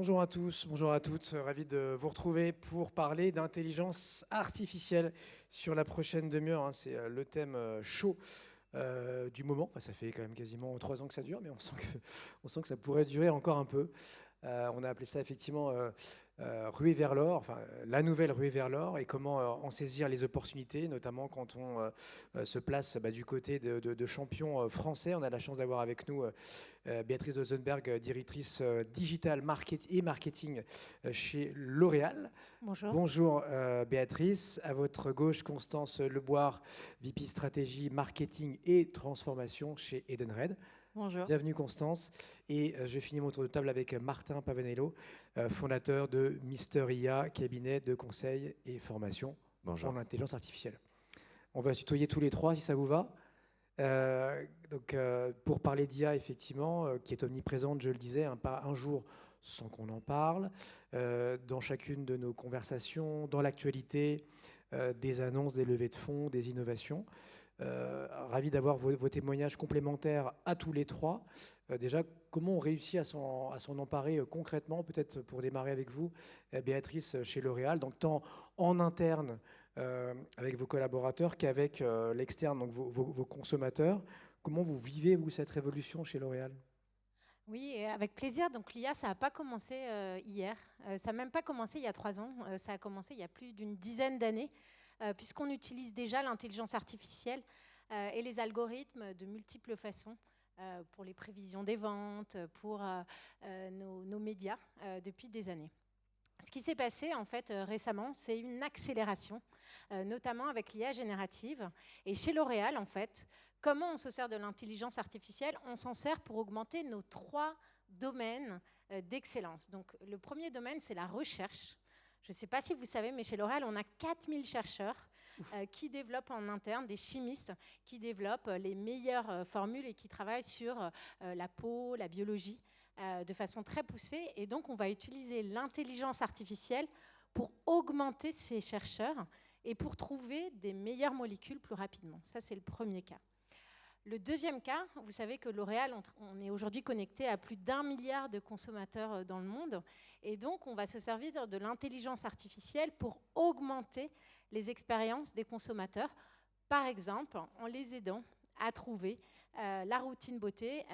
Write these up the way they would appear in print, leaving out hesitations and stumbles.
Bonjour à tous, bonjour à toutes, ravi de vous retrouver pour parler d'intelligence artificielle sur la prochaine demi-heure, hein. C'est le thème chaud du moment. Enfin, ça fait quand même quasiment 3 ans que ça dure, mais on sent que ça pourrait durer encore un peu. On a appelé ça effectivement ruée vers l'or, enfin la nouvelle ruée vers l'or, et comment en saisir les opportunités, notamment quand on se place du côté de champions français. On a la chance d'avoir avec nous Béatrice Rosenberg, directrice digital et marketing chez L'Oréal. Bonjour. Bonjour Béatrice. À votre gauche, Constance Leboire, VP stratégie, marketing et transformation chez Edenred. Bonjour. Bienvenue Constance. Et je finis mon tour de table avec Martin Pavanello, fondateur de Mister IA, cabinet de conseil et formation en intelligence artificielle. On va se tutoyer tous les trois si ça vous va. Pour parler d'IA, effectivement, qui est omniprésente, je le disais, pas un jour sans qu'on en parle, dans chacune de nos conversations, dans l'actualité, des annonces, des levées de fonds, des innovations. Ravi d'avoir vos témoignages complémentaires à tous les trois. Déjà, comment on réussit à s'en emparer concrètement, peut-être pour démarrer avec vous, Béatrice, chez L'Oréal, donc tant en interne avec vos collaborateurs qu'avec l'externe, donc vos consommateurs. Comment vous vivez, vous, cette révolution chez L'Oréal ? Oui, et avec plaisir. Donc l'IA, ça n'a pas commencé hier. Ça n'a même pas commencé il y a 3 ans. Ça a commencé il y a plus d'une dizaine d'années, puisqu'on utilise déjà l'intelligence artificielle et les algorithmes de multiples façons pour les prévisions des ventes, pour nos médias depuis des années. Ce qui s'est passé en fait récemment, c'est une accélération, notamment avec l'IA générative. Et chez L'Oréal, en fait, comment on se sert de l'intelligence artificielle? On s'en sert pour augmenter nos 3 domaines d'excellence. Donc, le premier domaine, c'est la recherche. Je ne sais pas si vous savez, mais chez L'Oréal, on a 4000 chercheurs qui développent en interne, des chimistes qui développent les meilleures formules et qui travaillent sur la peau, la biologie, de façon très poussée. Et donc, on va utiliser l'intelligence artificielle pour augmenter ces chercheurs et pour trouver des meilleures molécules plus rapidement. Ça, c'est le premier cas. Le deuxième cas, vous savez que L'Oréal, on est aujourd'hui connecté à plus d'1 milliard de consommateurs dans le monde. Et donc, on va se servir de l'intelligence artificielle pour augmenter les expériences des consommateurs, par exemple en les aidant à trouver la routine beauté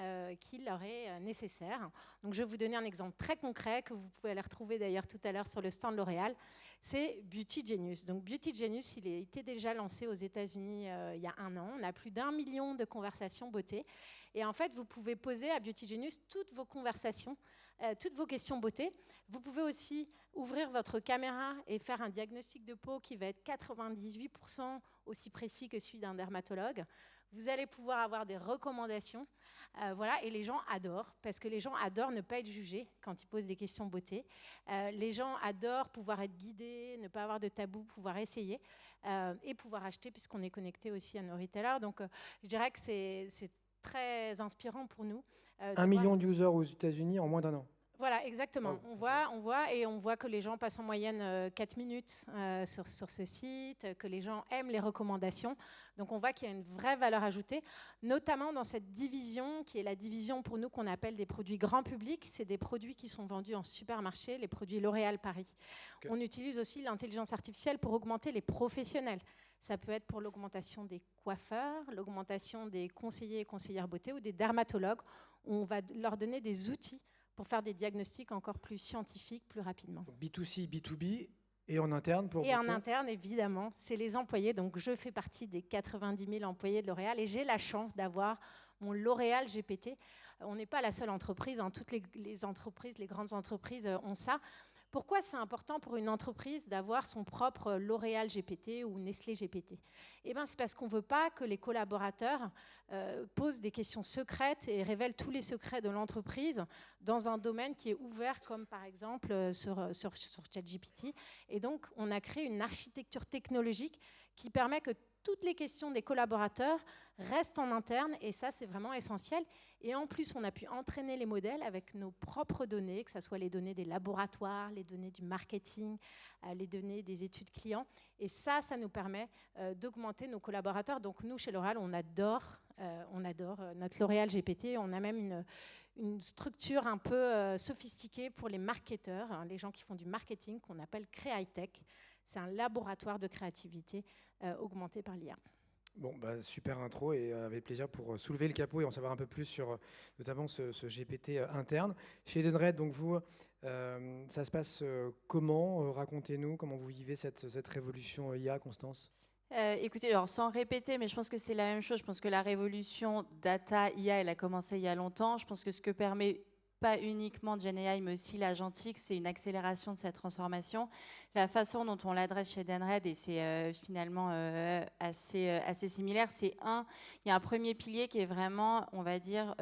qui leur est nécessaire. Donc, je vais vous donner un exemple très concret que vous pouvez aller retrouver d'ailleurs tout à l'heure sur le stand L'Oréal. C'est Beauty Genius. Donc, Beauty Genius, il a été déjà lancé aux États-Unis il y a 1 an. On a plus d'1 million de conversations beauté. Et en fait, vous pouvez poser à Beauty Genius toutes vos conversations, toutes vos questions beauté. Vous pouvez aussi ouvrir votre caméra et faire un diagnostic de peau qui va être 98% aussi précis que celui d'un dermatologue. Vous allez pouvoir avoir des recommandations. Voilà, et les gens adorent, parce que les gens adorent ne pas être jugés quand ils posent des questions beauté. Les gens adorent pouvoir être guidés, ne pas avoir de tabou, pouvoir essayer et pouvoir acheter, puisqu'on est connecté aussi à nos retailers. Donc, je dirais que c'est très inspirant pour nous. 1 million d'users aux États-Unis en moins d'1 an. Voilà, exactement. Oh. On voit que les gens passent en moyenne 4 minutes sur ce site, que les gens aiment les recommandations. Donc, on voit qu'il y a une vraie valeur ajoutée, notamment dans cette division qui est la division pour nous qu'on appelle des produits grand public. C'est des produits qui sont vendus en supermarché, les produits L'Oréal Paris. Okay. On utilise aussi l'intelligence artificielle pour augmenter les professionnels. Ça peut être pour l'augmentation des coiffeurs, l'augmentation des conseillers et conseillères beauté ou des dermatologues. On va leur donner des outils pour faire des diagnostics encore plus scientifiques, plus rapidement. Donc B2C, B2B, et en interne pour... Et en interne, évidemment, c'est les employés. Donc, je fais partie des 90 000 employés de L'Oréal et j'ai la chance d'avoir mon L'Oréal GPT. On n'est pas la seule entreprise, hein. Toutes les entreprises, les grandes entreprises ont ça. Pourquoi c'est important pour une entreprise d'avoir son propre L'Oréal GPT ou Nestlé GPT? Eh bien, c'est parce qu'on ne veut pas que les collaborateurs posent des questions secrètes et révèlent tous les secrets de l'entreprise dans un domaine qui est ouvert, comme par exemple sur ChatGPT. Et donc, on a créé une architecture technologique qui permet que toutes les questions des collaborateurs restent en interne et ça, c'est vraiment essentiel. Et en plus, on a pu entraîner les modèles avec nos propres données, que ce soit les données des laboratoires, les données du marketing, les données des études clients. Et ça nous permet d'augmenter nos collaborateurs. Donc nous, chez L'Oréal, on adore notre L'Oréal GPT. On a même une structure un peu sophistiquée pour les marketeurs, hein, les gens qui font du marketing, qu'on appelle Créatech. C'est un laboratoire de créativité augmenté par l'IA. Bon, bah, super intro et avec plaisir pour soulever le capot et en savoir un peu plus sur notamment ce GPT interne. Chez Edenred, donc vous, ça se passe comment? Racontez-nous comment vous vivez cette révolution IA, Constance. Écoutez, alors sans répéter, mais je pense que c'est la même chose. Je pense que la révolution data IA, elle a commencé il y a longtemps. Je pense que ce que permet pas uniquement GenAI, mais aussi l'agentique, c'est une accélération de cette transformation. La façon dont on l'adresse chez Edenred, et c'est finalement assez similaire, il y a un premier pilier qui est vraiment, on va dire,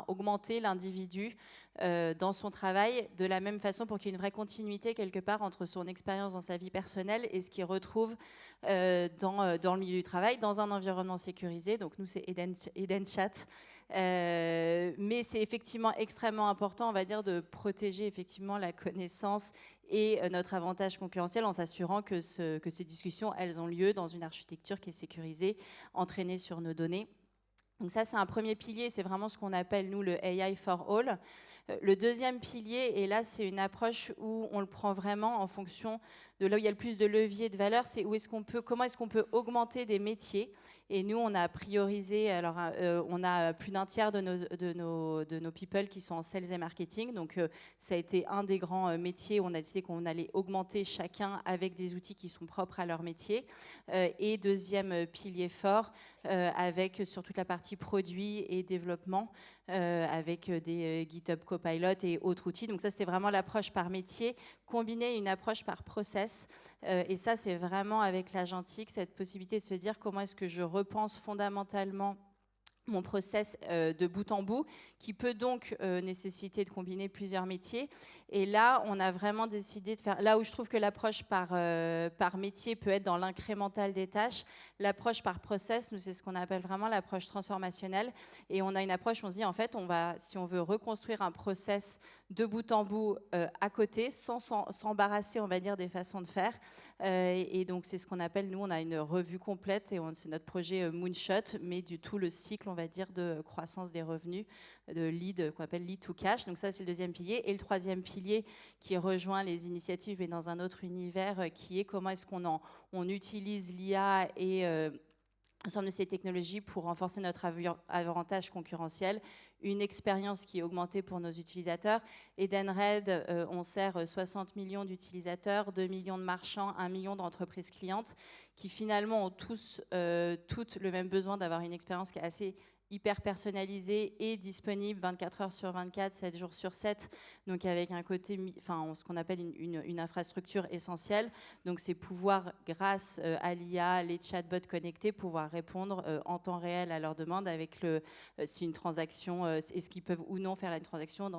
augmenter l'individu dans son travail, de la même façon pour qu'il y ait une vraie continuité quelque part entre son expérience dans sa vie personnelle et ce qu'il retrouve dans le milieu du travail, dans un environnement sécurisé. Donc nous, c'est EdenChat. Mais c'est effectivement extrêmement important, on va dire, de protéger effectivement la connaissance et notre avantage concurrentiel en s'assurant que ces discussions, elles ont lieu dans une architecture qui est sécurisée, entraînée sur nos données. Donc ça, c'est un premier pilier, c'est vraiment ce qu'on appelle, nous, le AI for All. Le deuxième pilier, et là, c'est une approche où on le prend vraiment en fonction de là où il y a le plus de levier de valeur, c'est comment est-ce qu'on peut augmenter des métiers. Et nous, on a priorisé, alors on a plus d'un tiers de nos people qui sont en sales et marketing. Donc ça a été un des grands métiers où on a décidé qu'on allait augmenter chacun avec des outils qui sont propres à leur métier. Et deuxième pilier fort, avec sur toute la partie produit et développement, avec des GitHub Copilot et autres outils. Donc ça, c'était vraiment l'approche par métier, combiner une approche par process. Et ça, c'est vraiment avec l'agentique, cette possibilité de se dire comment est-ce que je repense fondamentalement mon process de bout en bout, qui peut donc nécessiter de combiner plusieurs métiers. Et là, on a vraiment décidé de faire... Là où je trouve que l'approche par métier peut être dans l'incrémental des tâches, l'approche par process, nous, c'est ce qu'on appelle vraiment l'approche transformationnelle. Et on a une approche où on se dit, en fait, si on veut reconstruire un process de bout en bout à côté, sans s'embarrasser, on va dire, des façons de faire. Et donc, c'est ce qu'on appelle, nous, on a une revue complète, et c'est notre projet Moonshot, mais du tout le cycle, on va dire, de croissance des revenus, de lead, qu'on appelle lead to cash. Donc ça, c'est le deuxième pilier. Et le troisième pilier qui rejoint les initiatives, mais dans un autre univers, qui est comment est-ce on utilise l'IA et ensemble de ces technologies pour renforcer notre avantage concurrentiel, une expérience qui est augmentée pour nos utilisateurs. Edenred, on sert 60 millions d'utilisateurs, 2 millions de marchands, 1 million d'entreprises clientes qui finalement ont toutes le même besoin d'avoir une expérience qui est assez hyper personnalisée et disponible 24 heures sur 24, 7 jours sur 7, donc avec un côté, ce qu'on appelle une infrastructure essentielle. Donc c'est pouvoir, grâce à l'IA, les chatbots connectés, pouvoir répondre en temps réel à leurs demandes avec si une transaction, est-ce qu'ils peuvent ou non faire la transaction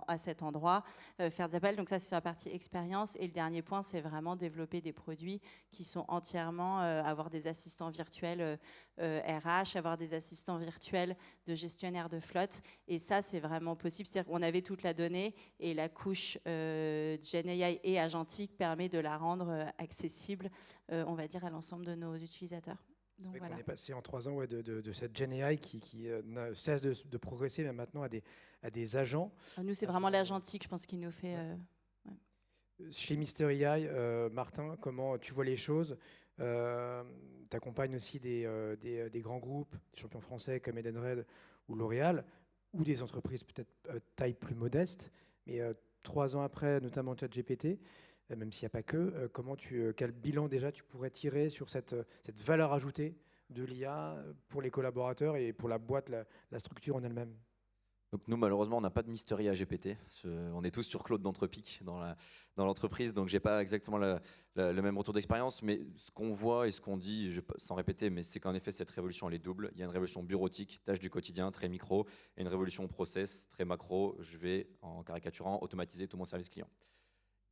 à cet endroit, faire des appels. Donc ça, c'est sur la partie expérience. Et le dernier point, c'est vraiment développer des produits qui sont entièrement, avoir des assistants virtuels RH, avoir des assistants virtuels de gestionnaire de flotte. Et ça, c'est vraiment possible. C'est-à-dire qu'on avait toute la donnée et la couche GenAI et agentique permet de la rendre accessible, on va dire, à l'ensemble de nos utilisateurs. Donc, voilà. On est passé en 3 ans de cette GenAI qui ne cesse de progresser, mais maintenant à des agents. Nous, c'est vraiment l'agentique, je pense, qui nous fait... Chez Mister AI, Martin, comment tu vois les choses? Tu accompagnes aussi des grands groupes, des champions français comme Edenred ou L'Oréal, ou des entreprises peut-être taille plus modeste. Mais 3 ans après, notamment ChatGPT, même s'il n'y a pas que, quel bilan déjà tu pourrais tirer sur cette valeur ajoutée de l'IA pour les collaborateurs et pour la boîte, la structure en elle-même? Donc nous, malheureusement, on n'a pas de Mystery à GPT. On est tous sur Claude d'Entrepic dans l'entreprise, donc j'ai pas exactement le même retour d'expérience. Mais ce qu'on voit et ce qu'on dit, sans répéter, mais c'est qu'en effet, cette révolution, elle est double. Il y a une révolution bureautique, tâche du quotidien, très micro, et une révolution process, très macro. Je vais, en caricaturant, automatiser tout mon service client.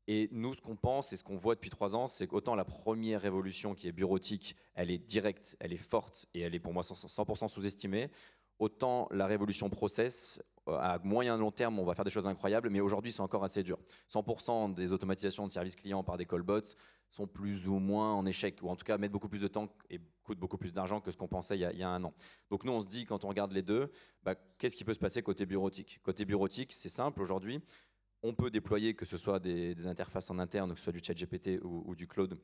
Et nous, ce qu'on pense et ce qu'on voit depuis 3 ans, c'est qu'autant la première révolution qui est bureautique, elle est directe, elle est forte, et elle est pour moi 100% sous-estimée. Autant la révolution process, à moyen long terme, on va faire des choses incroyables, mais aujourd'hui, c'est encore assez dur. 100% des automatisations de services clients par des callbots sont plus ou moins en échec, ou en tout cas mettent beaucoup plus de temps et coûtent beaucoup plus d'argent que ce qu'on pensait il y a un an. Donc nous, on se dit, quand on regarde les deux, qu'est-ce qui peut se passer côté bureautique? Côté bureautique, c'est simple aujourd'hui. On peut déployer, que ce soit des interfaces en interne, que ce soit du ChatGPT ou du Claude,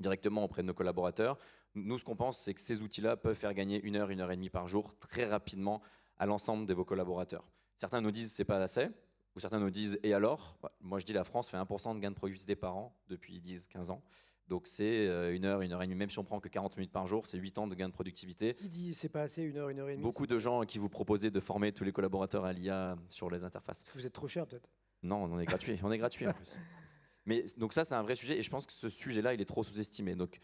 directement auprès de nos collaborateurs. Nous, ce qu'on pense, c'est que ces outils-là peuvent faire gagner 1 heure, 1 heure et demie par jour, très rapidement, à l'ensemble de vos collaborateurs. Certains nous disent c'est pas assez, ou certains nous disent et alors? Moi je dis la France fait 1% de gain de productivité par an depuis 10-15 ans. Donc c'est 1 heure, 1 heure et demie, même si on prend que 40 minutes par jour, c'est 8 ans de gain de productivité. Qui dit c'est pas assez, 1 heure, 1 heure et demie? Beaucoup de gens qui vous proposaient de former tous les collaborateurs à l'IA sur les interfaces. Vous êtes trop cher peut-être? Non, on est gratuit, on est gratuit en plus. Mais donc ça c'est un vrai sujet et je pense que ce sujet-là il est trop sous-estimé. Donc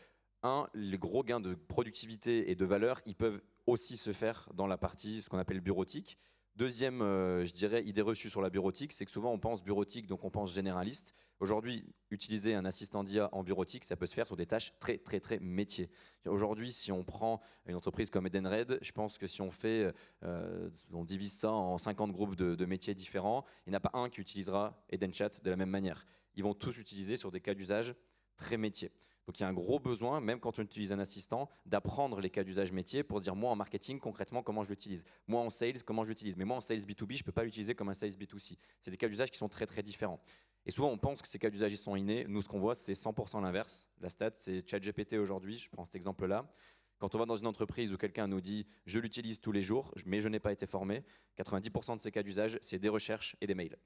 les gros gains de productivité et de valeur, ils peuvent aussi se faire dans la partie, ce qu'on appelle bureautique. Deuxième, je dirais, idée reçue sur la bureautique, c'est que souvent on pense bureautique, donc on pense généraliste. Aujourd'hui, utiliser un assistant d'IA en bureautique, ça peut se faire sur des tâches très, très, très métiers. Aujourd'hui, si on prend une entreprise comme Edenred, je pense que si on fait, on divise ça en 50 groupes de métiers différents, il n'y en a pas un qui utilisera EdenChat de la même manière. Ils vont tous utiliser sur des cas d'usage très métiers. Donc il y a un gros besoin, même quand on utilise un assistant, d'apprendre les cas d'usage métier pour se dire, moi en marketing, concrètement, comment je l'utilise. Moi en sales, comment je l'utilise. Mais moi en sales B2B, je ne peux pas l'utiliser comme un sales B2C. C'est des cas d'usage qui sont très très différents. Et souvent, on pense que ces cas d'usage ils sont innés. Nous, ce qu'on voit, c'est 100% l'inverse. La stat, c'est ChatGPT aujourd'hui, je prends cet exemple-là. Quand on va dans une entreprise où quelqu'un nous dit « je l'utilise tous les jours, mais je n'ai pas été formé », 90% de ces cas d'usage, c'est des recherches et des mails.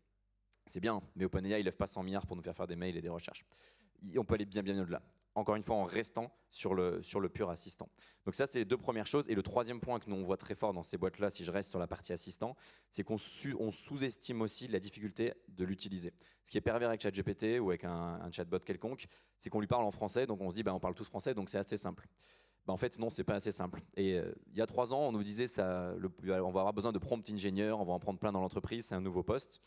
C'est bien, mais OpenAI, il lève pas 100 milliards pour nous faire des mails et des recherches. On peut aller bien au-delà. Encore une fois, en restant sur le pur assistant. Donc ça, c'est les deux premières choses. Et le troisième point que nous, on voit très fort dans ces boîtes-là, si je reste sur la partie assistant, c'est qu'on sous-estime aussi la difficulté de l'utiliser. Ce qui est pervers avec ChatGPT ou avec un chatbot quelconque, c'est qu'on lui parle en français, donc on se dit, on parle tous français, donc c'est assez simple. En fait, non, c'est pas assez simple. Et il y a 3 ans, on nous disait, on va avoir besoin de prompt engineer, on va en prendre plein dans l'entreprise, c'est un nouveau poste.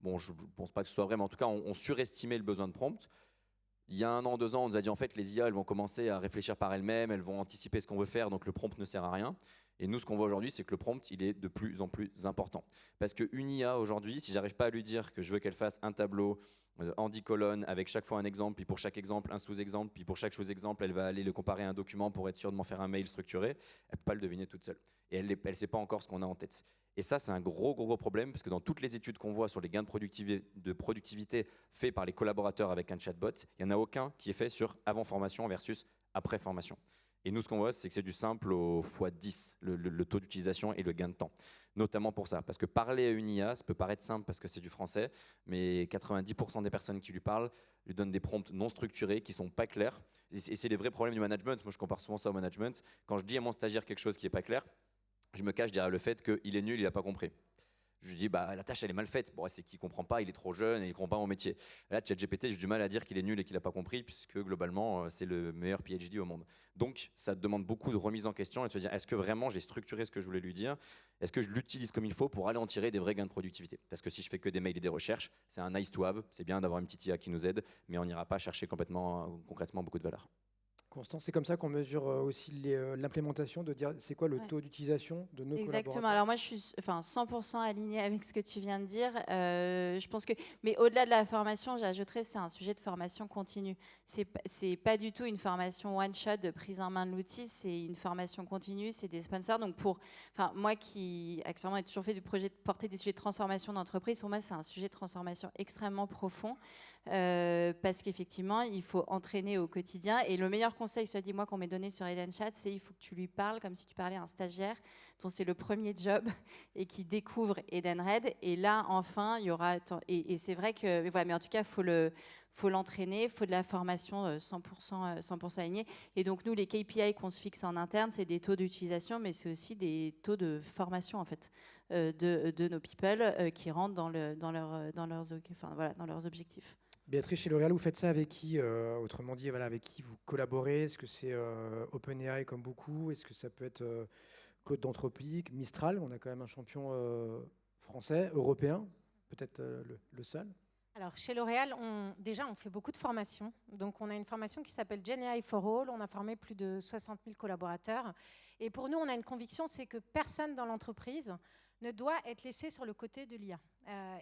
Bon, je ne pense pas que ce soit vrai, mais en tout cas, on surestimait le besoin de prompt. Il y a 1 an, 2 ans, on nous a dit en fait les IA elles vont commencer à réfléchir par elles-mêmes, elles vont anticiper ce qu'on veut faire, donc le prompt ne sert à rien. Et nous, ce qu'on voit aujourd'hui, c'est que le prompt, il est de plus en plus important. Parce qu'une IA aujourd'hui, si j'arrive pas à lui dire que je veux qu'elle fasse un tableau en 10 colonnes avec chaque fois un exemple, puis pour chaque exemple un sous-exemple, puis pour chaque sous-exemple, elle va aller le comparer à un document pour être sûre de m'en faire un mail structuré, elle peut pas le deviner toute seule. Et elle ne sait pas encore ce qu'on a en tête. Et ça, c'est un gros problème, parce que dans toutes les études qu'on voit sur les gains de productivité faits par les collaborateurs avec un chatbot, il n'y en a aucun qui est fait sur avant formation versus après formation. Et nous, ce qu'on voit, c'est que c'est du simple au x10, le taux d'utilisation et le gain de temps. Notamment pour ça, parce que parler à une IA, ça peut paraître simple parce que c'est du français, mais 90% des personnes qui lui parlent lui donnent des prompts non structurés qui ne sont pas clairs. Et c'est les vrais problèmes du management. Moi, je compare souvent ça au management. Quand je dis à mon stagiaire quelque chose qui n'est pas clair, je me cache derrière le fait qu'il est nul, il n'a pas compris. Je lui dis, la tâche, elle est mal faite. Bon, c'est qu'il ne comprend pas, il est trop jeune et il ne comprend pas mon métier. Là, ChatGPT, j'ai du mal à dire qu'il est nul et qu'il n'a pas compris, puisque globalement, c'est le meilleur PhD au monde. Donc, ça demande beaucoup de remise en question et de se dire, est-ce que vraiment j'ai structuré ce que je voulais lui dire? Est-ce que je l'utilise comme il faut pour aller en tirer des vrais gains de productivité? Parce que si je fais que des mails et des recherches, c'est un nice to have. C'est bien d'avoir une petite IA qui nous aide, mais on n'ira pas chercher concrètement beaucoup de valeur. Constant, c'est comme ça qu'on mesure aussi l'implémentation, de dire c'est quoi le taux d'utilisation de nos collaborateurs. Exactement. Alors moi, je suis 100% alignée avec ce que tu viens de dire. Je pense que, mais au-delà de la formation, j'ajouterais c'est un sujet de formation continue. C'est pas du tout une formation one shot de prise en main de l'outil. C'est une formation continue. C'est des sponsors. Donc moi qui accessoirement ai toujours fait du projet de porter des sujets de transformation d'entreprise, pour moi c'est un sujet de transformation extrêmement profond. Parce qu'effectivement, il faut entraîner au quotidien. Et le meilleur conseil, soit dit moi, qu'on m'ait donné sur EdenChat, c'est il faut que tu lui parles comme si tu parlais à un stagiaire dont c'est le premier job et qui découvre Edenred. Et là, enfin, il y aura... Et c'est vrai que... Mais en tout cas, il faut l'entraîner, il faut de la formation 100% alignée. Et donc, nous, les KPI qu'on se fixe en interne, c'est des taux d'utilisation, mais c'est aussi des taux de formation, en fait, de nos people qui rentrent dans leurs objectifs. Béatrice, chez L'Oréal, vous faites ça avec qui? Autrement dit, avec qui vous collaborez? Est-ce que c'est OpenAI comme beaucoup? Est-ce que ça peut être Claude d'Anthropique, Mistral? On a quand même un champion français, européen, peut-être le seul. Alors, chez L'Oréal, on fait beaucoup de formations. Donc, on a une formation qui s'appelle GenAI for All. On a formé plus de 60 000 collaborateurs. Et pour nous, on a une conviction, c'est que personne dans l'entreprise ne doit être laissé sur le côté de l'IA.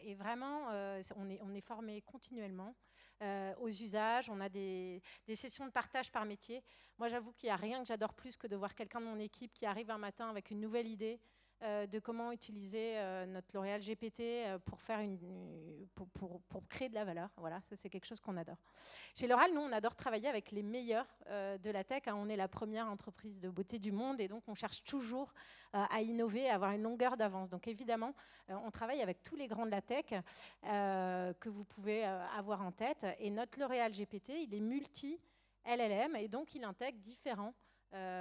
Et vraiment, on est formé continuellement aux usages. On a des sessions de partage par métier. Moi, j'avoue qu'il n'y a rien que j'adore plus que de voir quelqu'un de mon équipe qui arrive un matin avec une nouvelle idée de comment utiliser notre L'Oréal GPT pour créer de la valeur. Voilà, ça c'est quelque chose qu'on adore. Chez L'Oréal, nous, on adore travailler avec les meilleurs de la tech. On est la première entreprise de beauté du monde et donc on cherche toujours à innover, à avoir une longueur d'avance. Donc évidemment, on travaille avec tous les grands de la tech que vous pouvez avoir en tête. Et notre L'Oréal GPT, il est multi-LLM et donc il intègre différents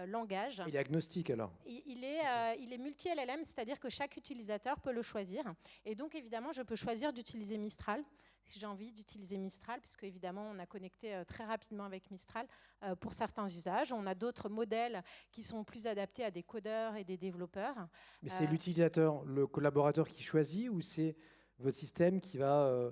langage. Il est agnostique alors. Il est multi-LLM, c'est-à-dire que chaque utilisateur peut le choisir. Et donc, évidemment, je peux choisir d'utiliser Mistral, si j'ai envie d'utiliser Mistral, puisque évidemment, on a connecté très rapidement avec Mistral pour certains usages. On a d'autres modèles qui sont plus adaptés à des codeurs et des développeurs. Mais c'est l'utilisateur, le collaborateur qui choisit ou c'est votre système qui va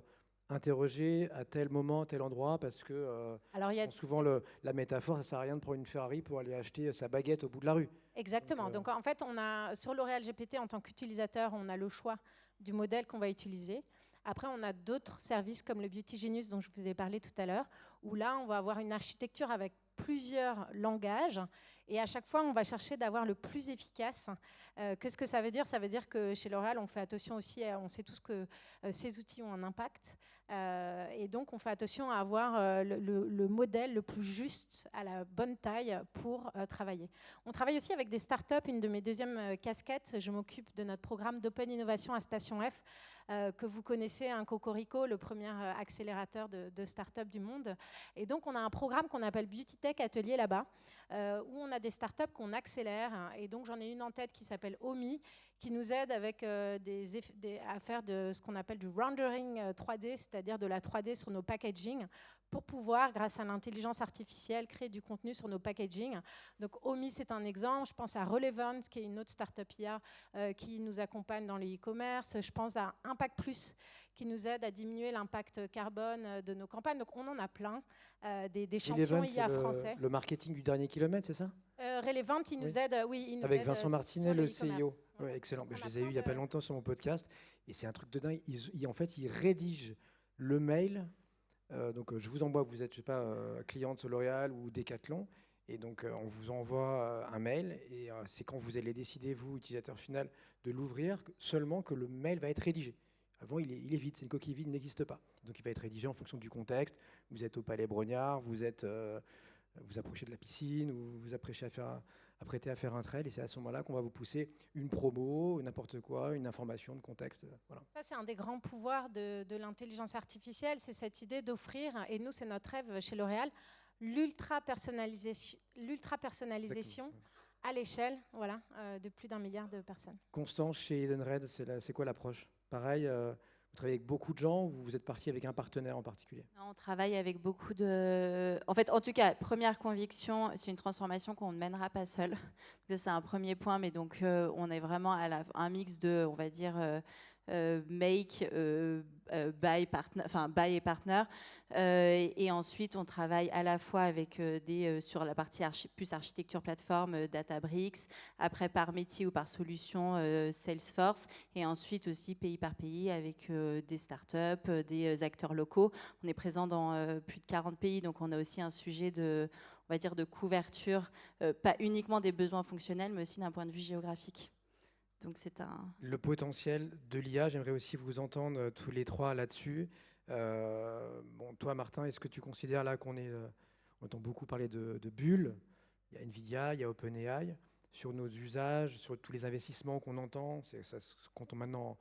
interroger à tel moment, tel endroit, parce que Alors, souvent la métaphore, ça sert à rien de prendre une Ferrari pour aller acheter sa baguette au bout de la rue. Exactement. Donc en fait, sur L'Oréal GPT, en tant qu'utilisateur, on a le choix du modèle qu'on va utiliser. Après, on a d'autres services comme le Beauty Genius dont je vous ai parlé tout à l'heure, où là, on va avoir une architecture avec plusieurs langages. Et à chaque fois, on va chercher d'avoir le plus efficace. Qu'est-ce que ça veut dire? Ça veut dire que chez L'Oréal, on fait attention aussi, on sait tous que ces outils ont un impact. Et donc, on fait attention à avoir le modèle le plus juste, à la bonne taille pour travailler. On travaille aussi avec des startups. Une de mes deuxièmes casquettes, je m'occupe de notre programme d'Open Innovation à Station F, que vous connaissez, Cocorico, le premier accélérateur de start-up du monde. Et donc, on a un programme qu'on appelle Beauty Tech Atelier là-bas, où on a des start-up qu'on accélère. Et donc, j'en ai une en tête qui s'appelle OMI, qui nous aide avec à faire de ce qu'on appelle du rendering 3D, c'est-à-dire de la 3D sur nos packaging, pour pouvoir, grâce à l'intelligence artificielle, créer du contenu sur nos packaging. Donc OMI, c'est un exemple. Je pense à Relevant, qui est une autre startup IA qui nous accompagne dans le e-commerce. Je pense à Impact Plus, qui nous aide à diminuer l'impact carbone de nos campagnes. Donc on en a plein, des champions IA français. Le marketing du dernier kilomètre, c'est ça? Relevant, il nous aide, oui. Il nous Avec aide, Vincent Martinet, le CEO. Ouais. Excellent. Je les ai eus il n'y a pas longtemps sur mon podcast. Et c'est un truc de dingue. En fait, ils rédigent le mail. Donc, je vous envoie, vous êtes, je sais pas, cliente L'Oréal ou Decathlon. Et donc, on vous envoie un mail. Et c'est quand vous allez décider, vous, utilisateur final, de l'ouvrir, seulement que le mail va être rédigé. Avant, il est vide. C'est une coquille vide, il n'existe pas. Donc, il va être rédigé en fonction du contexte. Vous êtes au Palais Brognard, vous approchez de la piscine ou vous apprêtez à faire un trail, et c'est à ce moment-là qu'on va vous pousser une promo, n'importe quoi, une information de contexte. Voilà. Ça, c'est un des grands pouvoirs de l'intelligence artificielle, c'est cette idée d'offrir, et nous, c'est notre rêve chez L'Oréal, l'ultra-personnalisation à l'échelle de plus d'1 milliard de personnes. Constance, chez Edenred, c'est quoi l'approche? Pareil, vous travaillez avec beaucoup de gens ou vous êtes parti avec un partenaire en particulier? On travaille avec beaucoup de... En fait, en tout cas, première conviction, c'est une transformation qu'on ne mènera pas seul. Ça, c'est un premier point, mais donc on est vraiment à un mix de, on va dire, make, buy et partner. Et ensuite, on travaille à la fois avec sur la partie plus architecture plateforme, Databricks, après par métier ou par solution Salesforce, et ensuite aussi pays par pays avec des startups, des acteurs locaux. On est présent dans plus de 40 pays, donc on a aussi un sujet de, on va dire, de couverture, pas uniquement des besoins fonctionnels, mais aussi d'un point de vue géographique. Donc c'est le potentiel de l'IA, j'aimerais aussi vous entendre tous les trois là-dessus. Toi, Martin, est-ce que tu considères là on entend beaucoup parler de bulles? Il y a Nvidia, il y a OpenAI. Sur nos usages, sur tous les investissements qu'on entend, ça se compte maintenant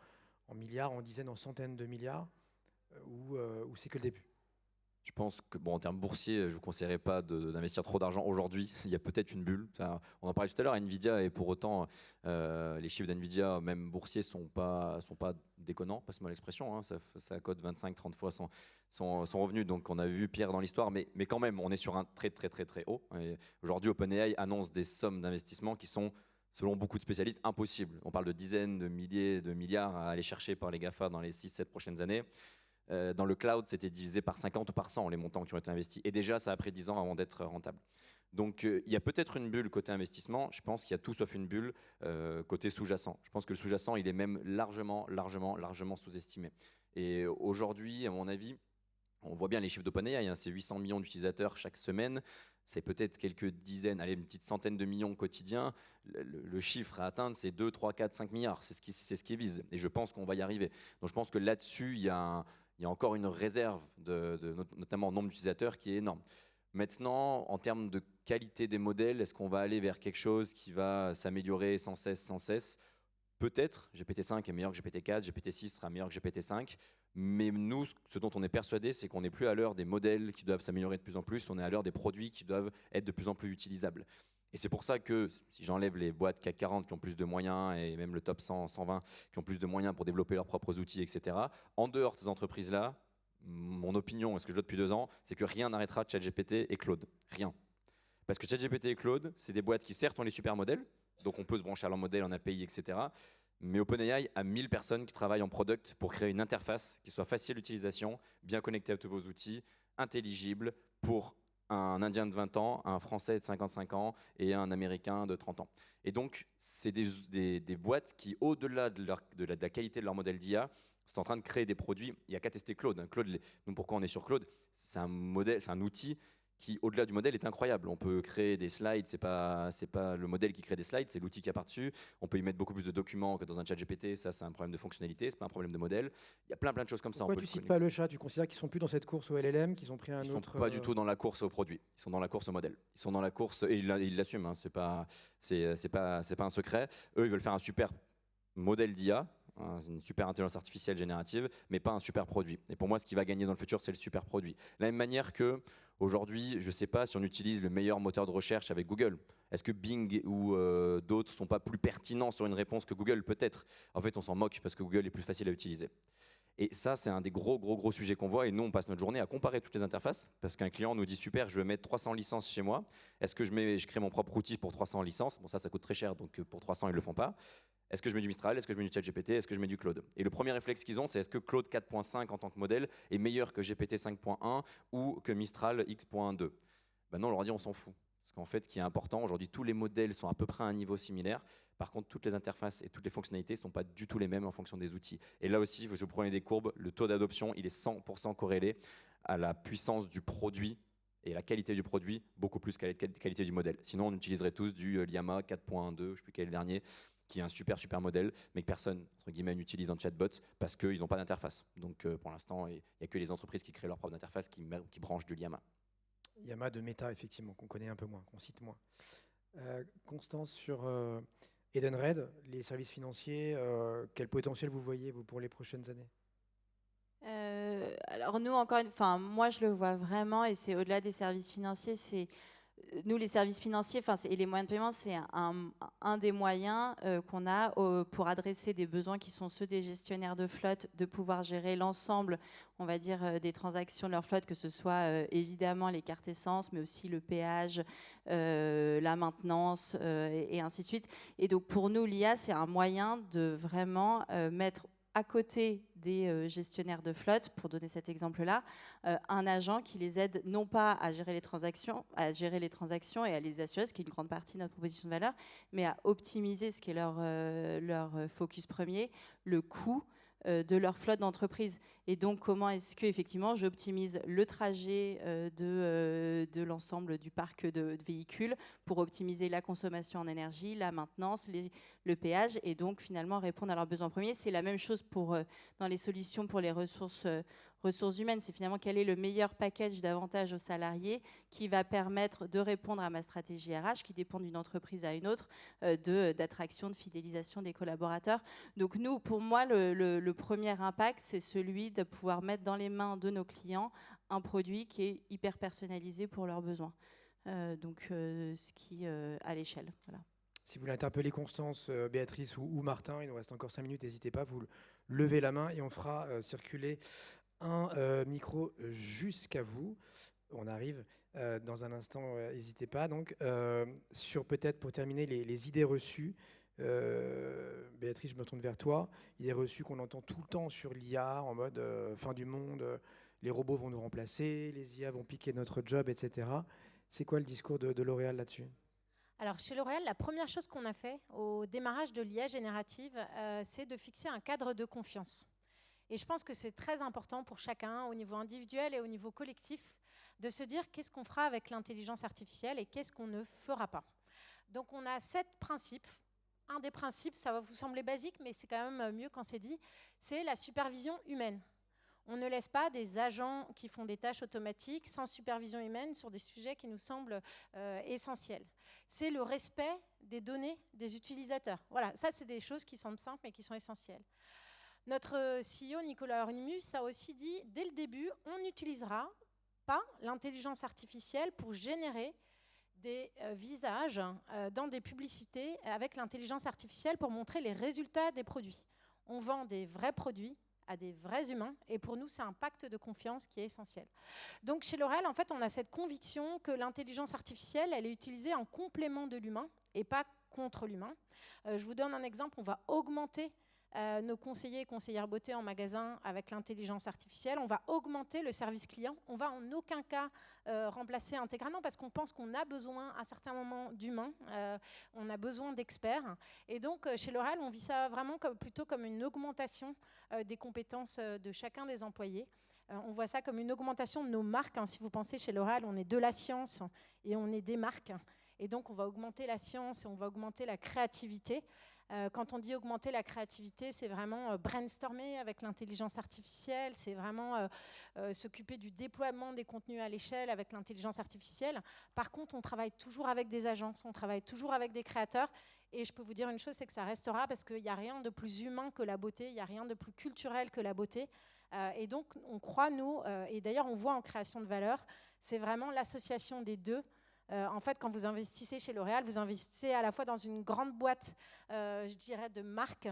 en milliards, en dizaines, en centaines de milliards, ou c'est que le début? Je pense que, en termes boursiers, je ne vous conseillerais pas d'investir trop d'argent aujourd'hui. Il y a peut-être une bulle. On en parlait tout à l'heure, Nvidia, et pour autant, les chiffres d'Nvidia, même boursiers, sont pas déconnants, passe-moi l'expression. Hein, ça cote 25-30 fois son revenu. Donc, on a vu pire dans l'histoire, mais quand même, on est sur un très, très, très, très haut. Aujourd'hui, OpenAI annonce des sommes d'investissement qui sont, selon beaucoup de spécialistes, impossibles. On parle de dizaines de milliers de milliards à aller chercher par les GAFA dans les 6-7 prochaines années. Dans le cloud, c'était divisé par 50 ou par 100 les montants qui ont été investis. Et déjà, ça a pris 10 ans avant d'être rentable. Donc il y a peut-être une bulle côté investissement. Je pense qu'il y a tout sauf une bulle côté sous-jacent. Je pense que le sous-jacent, il est même largement sous-estimé. Et aujourd'hui, à mon avis, on voit bien les chiffres d'OpenAI, c'est 800 millions d'utilisateurs chaque semaine, c'est peut-être quelques dizaines, allez, une petite centaine de millions quotidiens. Le chiffre à atteindre, c'est 2, 3, 4, 5 milliards, c'est ce qui vise. Et je pense qu'on va y arriver. Donc je pense que là-dessus, il y a encore une réserve, notamment en nombre d'utilisateurs, qui est énorme. Maintenant, en termes de qualité des modèles, est-ce qu'on va aller vers quelque chose qui va s'améliorer sans cesse? Peut-être, GPT-5 est meilleur que GPT-4, GPT-6 sera meilleur que GPT-5, mais nous, ce dont on est persuadé, c'est qu'on n'est plus à l'heure des modèles qui doivent s'améliorer de plus en plus, on est à l'heure des produits qui doivent être de plus en plus utilisables. Et c'est pour ça que, si j'enlève les boîtes CAC 40 qui ont plus de moyens, et même le top 100, 120 qui ont plus de moyens pour développer leurs propres outils, etc., en dehors de ces entreprises-là, mon opinion, et ce que je vois depuis 2 ans, c'est que rien n'arrêtera ChatGPT et Claude. Rien. Parce que ChatGPT et Claude, c'est des boîtes qui certes ont les super modèles, donc on peut se brancher à leur modèle en API, etc. Mais OpenAI a 1000 personnes qui travaillent en product pour créer une interface qui soit facile d'utilisation, bien connectée à tous vos outils, intelligible pour un Indien de 20 ans, un Français de 55 ans et un Américain de 30 ans. Et donc, c'est des boîtes qui, au-delà de la qualité de leur modèle d'IA, sont en train de créer des produits. Il n'y a qu'à tester Claude. Claude, nous, pourquoi on est sur Claude? C'est un outil qui, au-delà du modèle, est incroyable. On peut créer des slides, c'est pas le modèle qui crée des slides, c'est l'outil qu'il y a par-dessus. On peut y mettre beaucoup plus de documents que dans un chat GPT, ça c'est un problème de fonctionnalité, c'est pas un problème de modèle. Il y a plein de choses comme ça. Pourquoi tu cites pas le chat? Tu considères qu'ils sont plus dans cette course au LLM, qu'ils ont pris un autre... Ils sont pas du tout dans la course au produit, ils sont dans la course au modèle. Ils sont dans la course, et ils l'assument, c'est pas un secret. Eux, ils veulent faire un super modèle d'IA, une super intelligence artificielle générative, mais pas un super produit. Et pour moi, ce qui va gagner dans le futur, c'est le super produit. De la même manière que aujourd'hui, je ne sais pas si on utilise le meilleur moteur de recherche avec Google. Est-ce que Bing ou d'autres ne sont pas plus pertinents sur une réponse que Google? Peut-être. En fait, on s'en moque parce que Google est plus facile à utiliser. Et ça, c'est un des gros sujets qu'on voit. Et nous, on passe notre journée à comparer toutes les interfaces parce qu'un client nous dit super, je veux mettre 300 licences chez moi. Est-ce que je crée mon propre outil pour 300 licences? Bon, ça coûte très cher, donc pour 300, ils ne le font pas. Est-ce que je mets du Mistral? Est-ce que je mets du ChatGPT? Est-ce que je mets du Claude? Et le premier réflexe qu'ils ont, c'est est-ce que Claude 4.5 en tant que modèle est meilleur que GPT 5.1 ou que Mistral X.2? Ben non, on leur dit on s'en fout. Parce qu'en fait, ce qui est important, aujourd'hui, tous les modèles sont à peu près à un niveau similaire. Par contre, toutes les interfaces et toutes les fonctionnalités ne sont pas du tout les mêmes en fonction des outils. Et là aussi, si vous prenez des courbes, le taux d'adoption, il est 100% corrélé à la puissance du produit et la qualité du produit, beaucoup plus qu'à la qualité du modèle. Sinon, on utiliserait tous du Llama 4.2, je ne sais plus quel est le dernier, qui est un super modèle, mais que personne, entre guillemets, n'utilise en chatbot parce qu'ils n'ont pas d'interface. Donc pour l'instant, il n'y a que les entreprises qui créent leur propre interface qui branchent du Llama. Llama de Meta, effectivement, qu'on connaît un peu moins, qu'on cite moins. Constance, sur Edenred, les services financiers, quel potentiel vous voyez, vous, pour les prochaines années? Alors nous, encore une fois, moi je le vois vraiment, et c'est au-delà des services financiers, c'est nous, les services financiers et les moyens de paiement, c'est un des moyens qu'on a pour adresser des besoins qui sont ceux des gestionnaires de flotte, de pouvoir gérer l'ensemble, on va dire, des transactions de leur flotte, que ce soit évidemment les cartes essence, mais aussi le péage, la maintenance, et ainsi de suite. Et donc pour nous, l'IA, c'est un moyen de vraiment mettre à côté des gestionnaires de flotte, pour donner cet exemple-là, un agent qui les aide non pas à gérer les transactions et à les assurer, ce qui est une grande partie de notre proposition de valeur, mais à optimiser, ce qui est leur focus premier, le coût de leur flotte d'entreprise. Et donc, comment est-ce que effectivement j'optimise le trajet de l'ensemble du parc de véhicules pour optimiser la consommation en énergie, la maintenance, le péage, et donc finalement répondre à leurs besoins premiers. C'est la même chose dans les solutions pour les ressources humaines. C'est finalement quel est le meilleur package d'avantages aux salariés qui va permettre de répondre à ma stratégie RH, qui dépend d'une entreprise à une autre, d'attraction, de fidélisation des collaborateurs. Donc nous, pour moi, le premier impact, c'est celui de pouvoir mettre dans les mains de nos clients un produit qui est hyper personnalisé pour leurs besoins. Ce qui à l'échelle. Voilà. Si vous voulez interpeller Constance, Béatrice ou Martin, il nous reste encore 5 minutes, n'hésitez pas, vous levez la main et on fera circuler un micro jusqu'à vous. On arrive dans un instant, n'hésitez pas. Donc, sur peut-être pour terminer les idées reçues, Béatrice, je me tourne vers toi. Il est reçu qu'on entend tout le temps sur l'IA en mode fin du monde, les robots vont nous remplacer, les IA vont piquer notre job, etc. C'est quoi le discours de L'Oréal là-dessus ? Alors, chez L'Oréal, la première chose qu'on a fait au démarrage de l'IA générative, c'est de fixer un cadre de confiance. Et je pense que c'est très important pour chacun, au niveau individuel et au niveau collectif, de se dire qu'est-ce qu'on fera avec l'intelligence artificielle et qu'est-ce qu'on ne fera pas. Donc, on a 7 principes. Un des principes, ça va vous sembler basique, mais c'est quand même mieux quand c'est dit, c'est la supervision humaine. On ne laisse pas des agents qui font des tâches automatiques sans supervision humaine sur des sujets qui nous semblent essentiels. C'est le respect des données des utilisateurs. Voilà, ça c'est des choses qui semblent simples mais qui sont essentielles. Notre CEO Nicolas Hieronimus a aussi dit, dès le début, on n'utilisera pas l'intelligence artificielle pour générer des visages dans des publicités avec l'intelligence artificielle pour montrer les résultats des produits. On vend des vrais produits à des vrais humains, et pour nous, c'est un pacte de confiance qui est essentiel. Donc chez L'Oréal, en fait, on a cette conviction que l'intelligence artificielle, elle est utilisée en complément de l'humain et pas contre l'humain. Je vous donne un exemple, on va augmenter nos conseillers et conseillères beauté en magasin avec l'intelligence artificielle, on va augmenter le service client, on va en aucun cas remplacer intégralement parce qu'on pense qu'on a besoin à certains moments d'humains, on a besoin d'experts. Et donc chez L'Oréal, on vit ça vraiment plutôt comme une augmentation des compétences de chacun des employés. On voit ça comme une augmentation de nos marques. Si vous pensez chez L'Oréal, on est de la science et on est des marques. Et donc on va augmenter la science et on va augmenter la créativité. Quand on dit augmenter la créativité, c'est vraiment brainstormer avec l'intelligence artificielle, c'est vraiment s'occuper du déploiement des contenus à l'échelle avec l'intelligence artificielle. Par contre, on travaille toujours avec des agences, on travaille toujours avec des créateurs. Et je peux vous dire une chose, c'est que ça restera parce qu'il n'y a rien de plus humain que la beauté, il n'y a rien de plus culturel que la beauté. Et donc, on croit, nous, et d'ailleurs, on voit en création de valeur, c'est vraiment l'association des deux. En fait, quand vous investissez chez L'Oréal, vous investissez à la fois dans une grande boîte, je dirais, de marque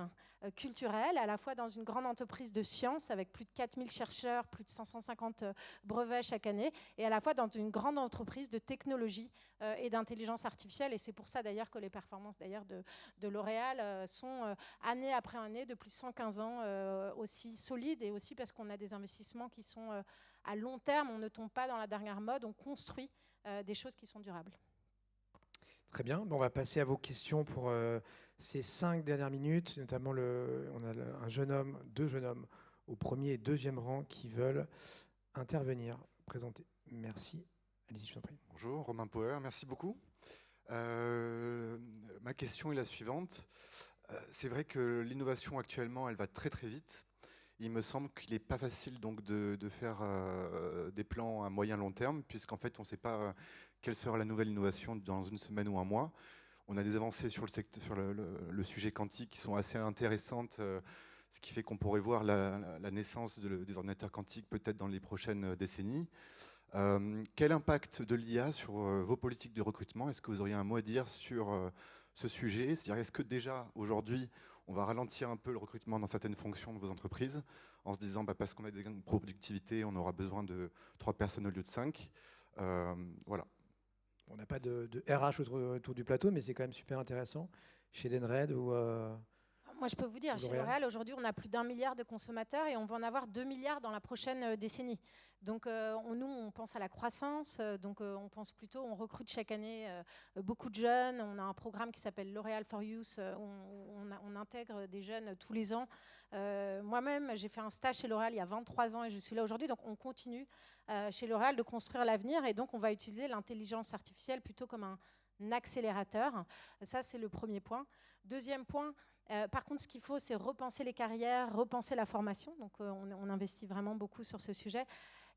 culturelle, à la fois dans une grande entreprise de sciences avec plus de 4000 chercheurs, plus de 550 brevets chaque année, et à la fois dans une grande entreprise de technologie et d'intelligence artificielle. Et c'est pour ça d'ailleurs que les performances d'ailleurs de L'Oréal sont année après année, depuis 115 ans, aussi solides, et aussi parce qu'on a des investissements qui sont à long terme, on ne tombe pas dans la dernière mode, on construit des choses qui sont durables. Très bien, on va passer à vos questions pour ces 5 dernières minutes, notamment on a un jeune homme, 2 jeunes hommes au premier et deuxième rang qui veulent intervenir, présenter. Merci. Allez-y, je vous en prie. Bonjour, Romain Poher, merci beaucoup. Ma question est la suivante. C'est vrai que l'innovation actuellement, elle va très très vite. Il me semble qu'il n'est pas facile donc de faire des plans à moyen long terme, puisqu'en fait on ne sait pas quelle sera la nouvelle innovation dans une semaine ou un mois. On a des avancées sur le sujet quantique qui sont assez intéressantes, ce qui fait qu'on pourrait voir la naissance des ordinateurs quantiques peut-être dans les prochaines décennies. Quel impact de l'IA sur vos politiques de recrutement? Est-ce que vous auriez un mot à dire sur ce sujet? C'est-à-dire, est-ce que déjà aujourd'hui on va ralentir un peu le recrutement dans certaines fonctions de vos entreprises en se disant parce qu'on a des gains de productivité, on aura besoin de 3 personnes au lieu de 5. Voilà. On n'a pas de RH autour du plateau, mais c'est quand même super intéressant. Chez Edenred ou... Moi, je peux vous dire, chez L'Oréal, aujourd'hui, on a plus d'1 milliard de consommateurs et on va en avoir 2 milliards dans la prochaine décennie. Donc, nous, on pense à la croissance. Donc, on pense plutôt, on recrute chaque année beaucoup de jeunes. On a un programme qui s'appelle L'Oréal for Youth, où on intègre des jeunes tous les ans. Moi-même, j'ai fait un stage chez L'Oréal il y a 23 ans et je suis là aujourd'hui. Donc, on continue chez L'Oréal de construire l'avenir. Et donc, on va utiliser l'intelligence artificielle plutôt comme un accélérateur. Ça, c'est le premier point. Deuxième point, par contre, ce qu'il faut, c'est repenser les carrières, repenser la formation. Donc, on investit vraiment beaucoup sur ce sujet.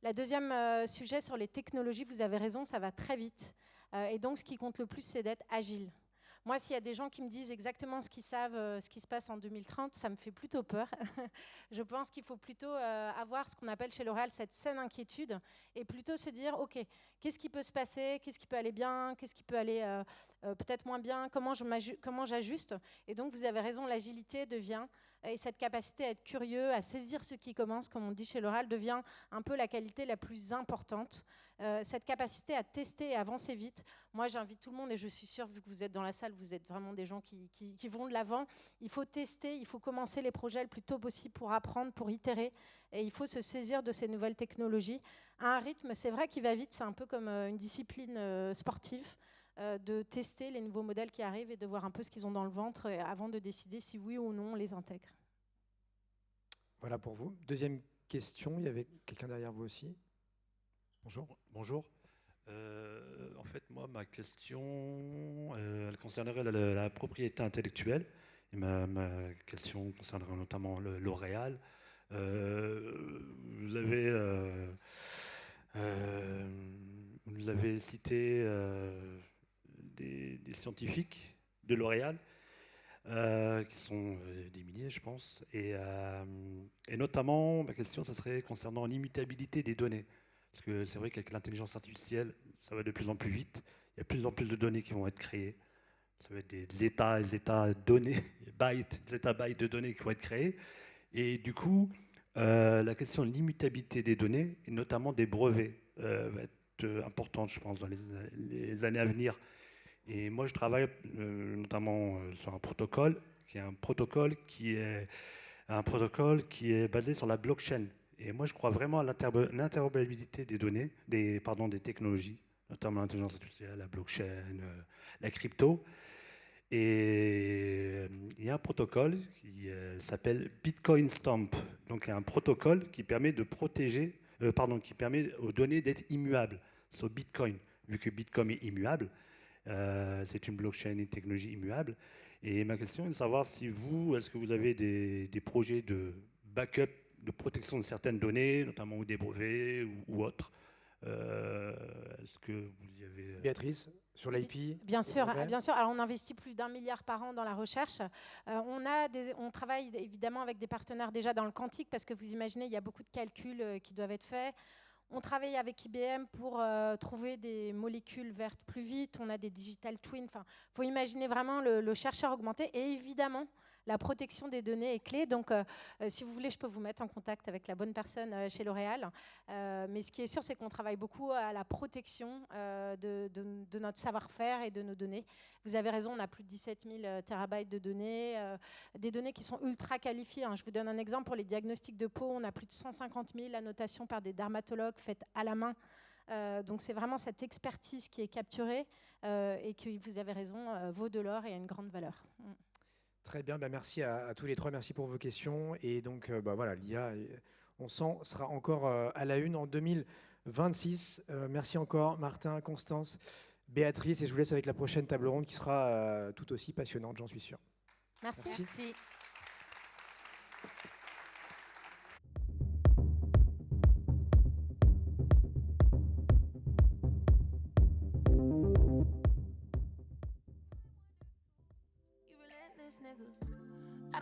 La deuxième sujet sur les technologies, vous avez raison, ça va très vite. Et donc, ce qui compte le plus, c'est d'être agile. Moi, s'il y a des gens qui me disent exactement ce qu'ils savent, ce qui se passe en 2030, ça me fait plutôt peur. Je pense qu'il faut plutôt avoir ce qu'on appelle chez L'Oréal cette saine inquiétude et plutôt se dire, OK, qu'est-ce qui peut se passer? Qu'est-ce qui peut aller bien? Qu'est-ce qui peut aller peut-être moins bien? Comment j'ajuste? Et donc, vous avez raison, l'agilité devient, et cette capacité à être curieux, à saisir ce qui commence, comme on dit chez L'Oréal, devient un peu la qualité la plus importante. cette capacité à tester et avancer vite. Moi, j'invite tout le monde, et je suis sûre, vu que vous êtes dans la salle, vous êtes vraiment des gens qui vont de l'avant. Il faut tester, il faut commencer les projets le plus tôt possible pour apprendre, pour itérer, et il faut se saisir de ces nouvelles technologies. À un rythme, c'est vrai qu'il va vite, c'est un peu comme une discipline sportive, de tester les nouveaux modèles qui arrivent et de voir un peu ce qu'ils ont dans le ventre avant de décider si oui ou non on les intègre. Voilà pour vous. Deuxième question, il y avait quelqu'un derrière vous aussi. Bonjour. Bonjour. En fait, moi, ma question, elle concernerait la propriété intellectuelle. Et ma question concernerait notamment L'Oréal. Vous avez cité des scientifiques de L'Oréal, qui sont des milliers, je pense. Et notamment, ma question, ça serait concernant l'immutabilité des données. Parce que c'est vrai qu'avec l'intelligence artificielle, ça va de plus en plus vite. Il y a de plus en plus de données qui vont être créées. Ça va être des états données, des étabytes de données qui vont être créés. Et du coup, la question de l'immutabilité des données, et notamment des brevets, va être importante, je pense, dans les années à venir. Et moi, je travaille notamment sur un protocole qui est basé sur la blockchain. Et moi, je crois vraiment à l'interopérabilité des données, des technologies, notamment l'intelligence artificielle, la blockchain, la crypto. Et il y a un protocole qui s'appelle Bitcoin Stamp. Donc, il y a un protocole qui permet de protéger, qui permet aux données d'être immuables sur Bitcoin. Vu que Bitcoin est immuable, c'est une blockchain, une technologie immuable. Et ma question est de savoir si est-ce que vous avez des projets de backup, de protection de certaines données, notamment des brevets ou autres. Est-ce que vous y avez... Béatrice, sur l'IP. Bien sûr, bien sûr. Alors, on investit plus d'1 milliard par an dans la recherche. On travaille évidemment avec des partenaires déjà dans le quantique, parce que vous imaginez, il y a beaucoup de calculs qui doivent être faits. On travaille avec IBM pour trouver des molécules vertes plus vite. On a des digital twins. Enfin, faut imaginer vraiment le chercheur augmenté. Et évidemment, la protection des données est clé. Donc, si vous voulez, je peux vous mettre en contact avec la bonne personne chez L'Oréal. Mais ce qui est sûr, c'est qu'on travaille beaucoup à la protection de notre savoir-faire et de nos données. Vous avez raison, on a plus de 17 000 terabytes de données, des données qui sont ultra qualifiées. Je vous donne un exemple. Pour les diagnostics de peau, on a plus de 150 000 annotations par des dermatologues faites à la main. Donc, c'est vraiment cette expertise qui est capturée et qui, vous avez raison, vaut de l'or et a une grande valeur. Très bien, merci à tous les trois, merci pour vos questions. Et donc, voilà, l'IA, on sent, sera encore à la une en 2026. Merci encore, Martin, Constance, Béatrice. Et je vous laisse avec la prochaine table ronde qui sera tout aussi passionnante, j'en suis sûr. Merci. Merci.